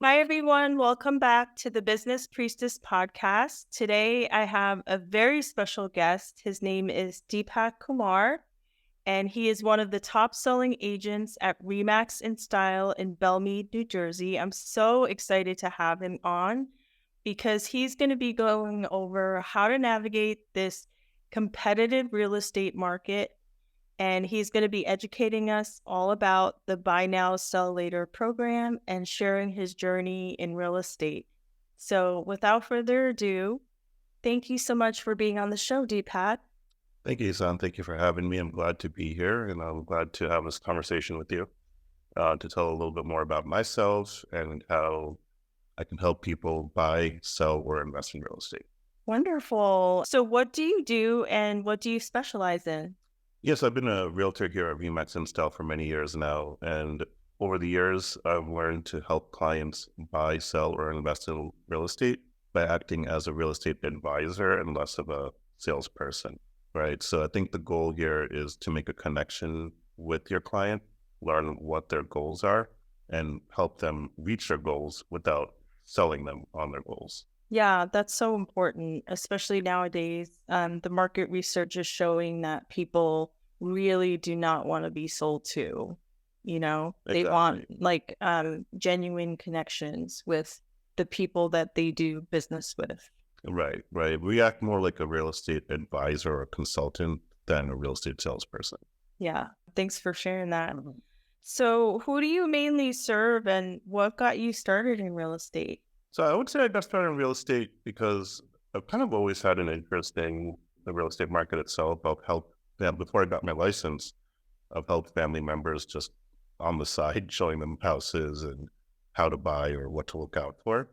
Hi, everyone. Welcome back to the Business Priestess podcast. Today, I have a very special guest. His name is Deepak Kumar, and he is one of the top selling agents at Remax in Style in Belmead, New Jersey. I'm so excited to have him on because he's going to be going over how to navigate this competitive real estate market, and he's going to be educating us all about the Buy Now, Sell Later program and sharing his journey in real estate. So, without further ado, thank you so much for being on the show, Deepak. Thank you, Heesun. Thank you for having me. I'm glad to be here, and I'm glad to have this conversation with you to tell a little bit more about myself and how I can help people buy, sell, or invest in real estate. Wonderful. So, what do you do and what do you specialize in? Yes, I've been a realtor here at Remax Install for many years now, and over the years, I've learned to help clients buy, sell, or invest in real estate by acting as a real estate advisor and less of a salesperson, right? So I think the goal here is to make a connection with your client, learn what their goals are, and help them reach their goals without selling them on their goals. Yeah, that's so important, especially nowadays. The market research is showing that people really do not want to be sold to. They want Exactly. genuine connections with the people that they do business with. Right, right. We act more like a real estate advisor or consultant than a real estate salesperson. Yeah, thanks for sharing that. So, who do you mainly serve and what got you started in real estate? So I would say I got started in real estate because I've kind of always had an interest in the real estate market itself. I've helped them before I got my license. I've helped family members just on the side, showing them houses and how to buy or what to look out for.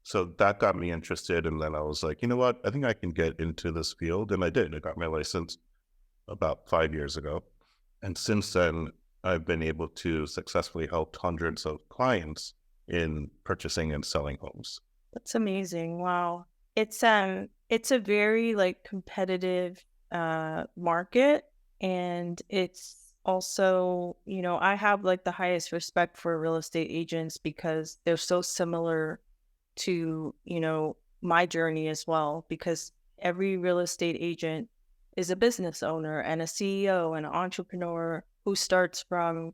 So that got me interested. And then I was like, you know what? I think I can get into this field. And I did. I got my license about 5 years ago. And since then, I've been able to successfully help hundreds of clients in purchasing and selling homes. That's amazing. Wow. It's a very competitive market, and it's also, I have the highest respect for real estate agents because they're so similar to, my journey as well, because every real estate agent is a business owner and a CEO and an entrepreneur who starts from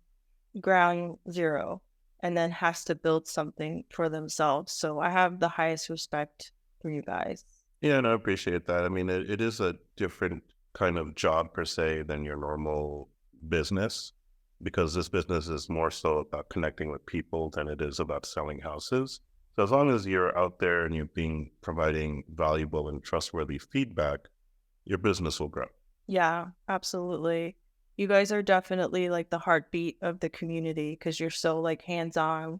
ground zero and then has to build something for themselves. So I have the highest respect for you guys. Yeah, and I appreciate that. I mean, it is a different kind of job per se than your normal business because this business is more so about connecting with people than it is about selling houses. So as long as you're out there and you're providing valuable and trustworthy feedback, your business will grow. Yeah, absolutely. You guys are definitely the heartbeat of the community because you're so hands on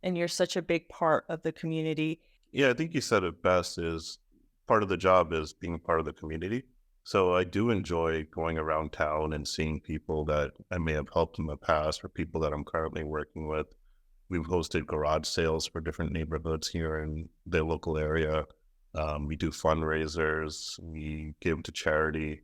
and you're such a big part of the community. Yeah, I think you said it best is part of the job is being part of the community. So I do enjoy going around town and seeing people that I may have helped in the past or people that I'm currently working with. We've hosted garage sales for different neighborhoods here in the local area. We do fundraisers, we give to charity.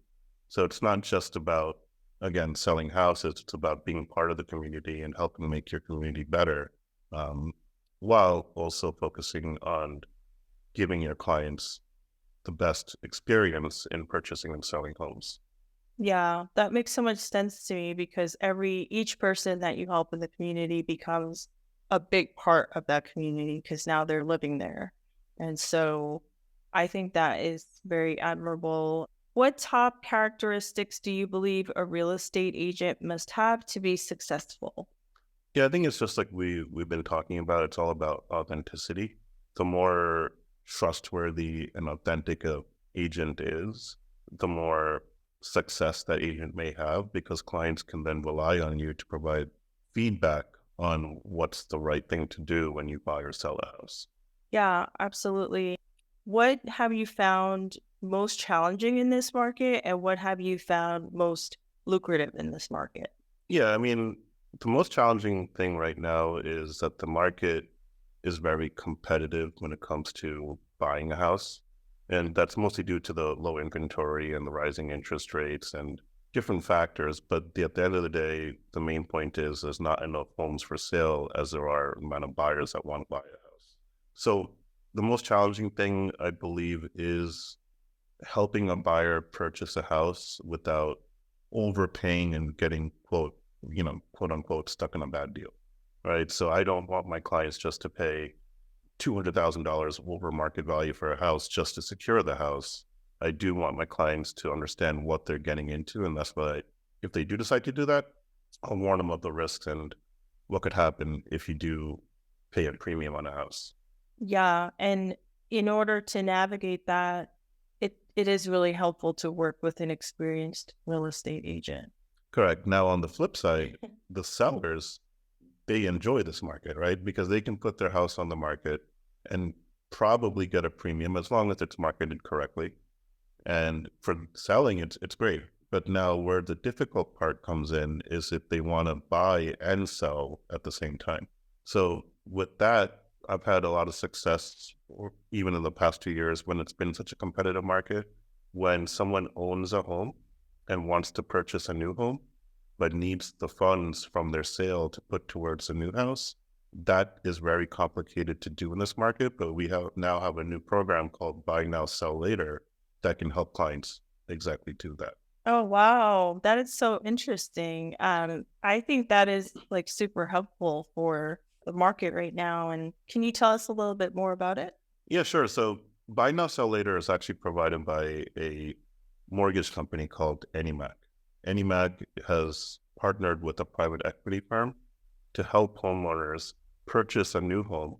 So it's not just about, again, selling houses, it's about being part of the community and helping make your community better. Um, while also focusing on giving your clients the best experience in purchasing and selling homes. Yeah, that makes so much sense to me because each person that you help in the community becomes a big part of that community because now they're living there. And so I think that is very admirable. What top characteristics do you believe a real estate agent must have to be successful? Yeah, I think it's just like we've been talking about. It's all about authenticity. The more trustworthy and authentic a agent is, the more success that agent may have because clients can then rely on you to provide feedback on what's the right thing to do when you buy or sell a house. Yeah, absolutely. What have you found most challenging in this market, and what have you found most lucrative in this market? Yeah, I mean, the most challenging thing right now is that the market is very competitive when it comes to buying a house. And that's mostly due to the low inventory and the rising interest rates and different factors. But at the end of the day, the main point is there's not enough homes for sale as there are amount of buyers that want to buy a So the most challenging thing, I believe, is helping a buyer purchase a house without overpaying and getting quote unquote stuck in a bad deal. Right. So I don't want my clients just to pay $200,000 over market value for a house just to secure the house. I do want my clients to understand what they're getting into. And that's why if they do decide to do that, I'll warn them of the risks and what could happen if you do pay a premium on a house. Yeah, and in order to navigate that, it is really helpful to work with an experienced real estate agent. Correct. Now, on the flip side, the sellers, they enjoy this market, right? Because they can put their house on the market and probably get a premium as long as it's marketed correctly. And for selling, it's great. But now where the difficult part comes in is if they want to buy and sell at the same time. So with that, I've had a lot of success, even in the past 2 years when it's been such a competitive market, when someone owns a home and wants to purchase a new home, but needs the funds from their sale to put towards a new house. That is very complicated to do in this market, but we now have a new program called Buy Now, Sell Later that can help clients exactly do that. Oh, wow. That is so interesting. I think that is like super helpful for the market right now. And can you tell us a little bit more about it? Yeah, sure. So Buy Now, Sell Later is actually provided by a mortgage company called AnyMac. AnyMac has partnered with a private equity firm to help homeowners purchase a new home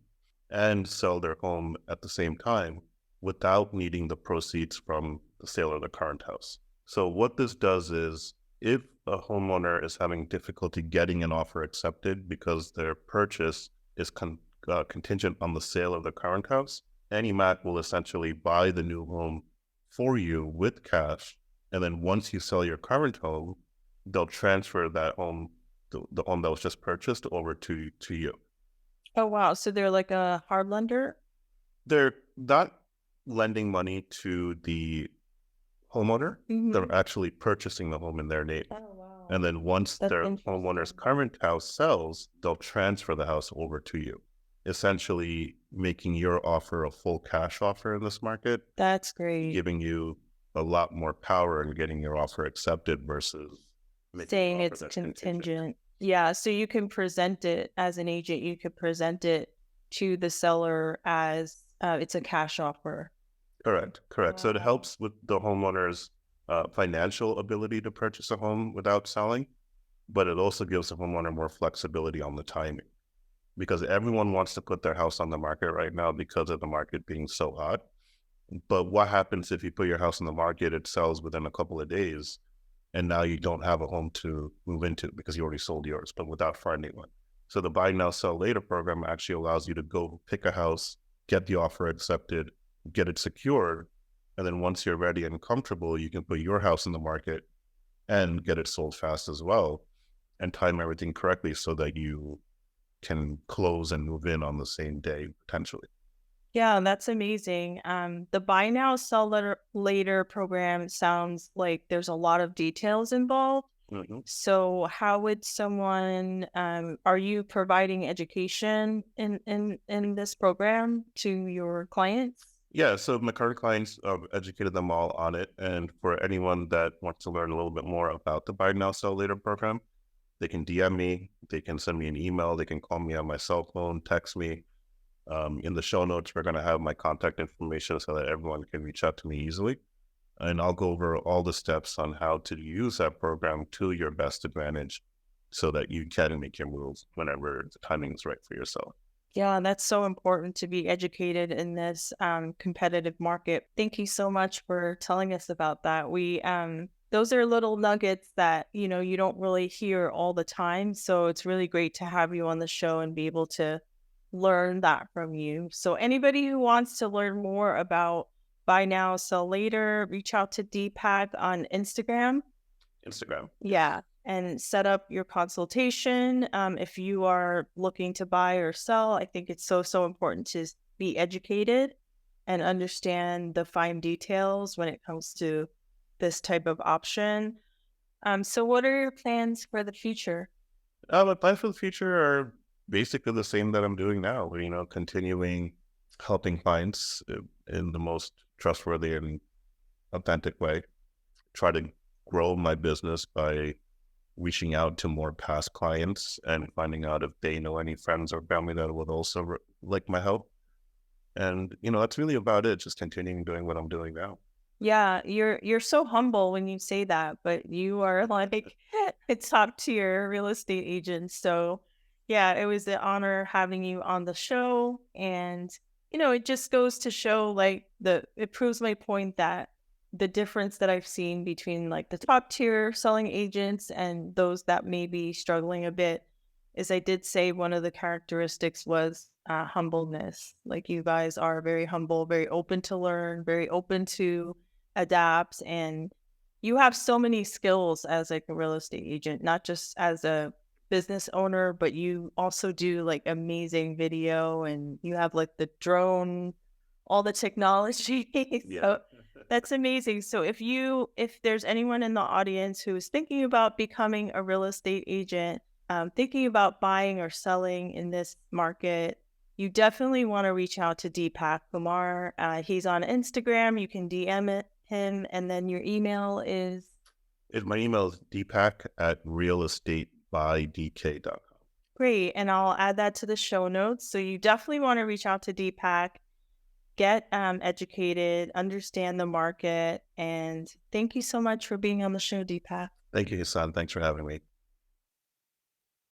and sell their home at the same time without needing the proceeds from the sale of the current house. So what this does is if a homeowner is having difficulty getting an offer accepted because their purchase is contingent on the sale of the current house, AnyMac will essentially buy the new home for you with cash. And then once you sell your current home, they'll transfer that home, the home that was just purchased, over to you. Oh, wow. So they're like a hard lender? They're not lending money to the homeowner. Mm-hmm. They're actually purchasing the home in their name. Oh, wow. And then once That's their homeowner's interesting. current house sells, they'll transfer the house over to you, essentially making your offer a full cash offer in this market, That's great. giving you a lot more power in getting your offer accepted versus making an Saying offer it's that's contingent. contingent. Yeah, so you can present it as an agent, you could present it to the seller as it's a cash offer. Correct. So it Wow. helps with the homeowner's financial ability to purchase a home without selling, but it also gives the homeowner more flexibility on the timing because everyone wants to put their house on the market right now because of the market being so hot. But what happens if you put your house on the market, it sells within a couple of days, and now you don't have a home to move into because you already sold yours, but without finding one. So the Buy Now, Sell Later program actually allows you to go pick a house, get the offer accepted, get it secured, and then once you're ready and comfortable, you can put your house in the market and get it sold fast as well and time everything correctly so that you can close and move in on the same day potentially. Yeah, that's amazing. The buy now, sell later program sounds like there's a lot of details involved. Mhm. So how would someone are you providing education in this program to your clients? Yeah, so my current clients, educated them all on it. And for anyone that wants to learn a little bit more about the Buy Now, Sell Later program, they can DM me, they can send me an email, they can call me on my cell phone, text me. In the show notes, we're going to have my contact information so that everyone can reach out to me easily. And I'll go over all the steps on how to use that program to your best advantage so that you can make your moves whenever the timing is right for yourself. Yeah, that's so important to be educated in this competitive market. Thank you so much for telling us about that. We those are little nuggets that you don't really hear all the time. So it's really great to have you on the show and be able to learn that from you. So anybody who wants to learn more about buy now, sell later, reach out to Deepak on Instagram. Instagram, yes. Yeah, and set up your consultation. If you are looking to buy or sell, I think it's so important to be educated and understand the fine details when it comes to this type of option. So what are your plans for the future? My plans for the future are basically the same that I'm doing now. Continuing helping clients in the most trustworthy and authentic way. Try to grow my business by reaching out to more past clients and finding out if they know any friends or family that would also like my help. And, that's really about it. Just continuing doing what I'm doing now. Yeah, you're so humble when you say that, but you are like a top tier real estate agent. So yeah, it was an honor having you on the show. And it just goes to show like it proves my point that the difference that I've seen between like the top tier selling agents and those that may be struggling a bit is I did say one of the characteristics was humbleness. Like you guys are very humble, very open to learn, very open to adapt, and you have so many skills as like a real estate agent, not just as a business owner, but you also do like amazing video and you have like the drone, all the technology. Yeah. So that's amazing. So if there's anyone in the audience who is thinking about becoming a real estate agent, thinking about buying or selling in this market, you definitely want to reach out to Deepak Kumar. He's on Instagram. You can DM him, and then your email is My email is deepak@realestatebydk.com. great, and I'll add that to the show notes. So you definitely want to reach out to Deepak, get educated, understand the market, and thank you so much for being on the show, Deepak. Thank you, Heesun. Thanks for having me.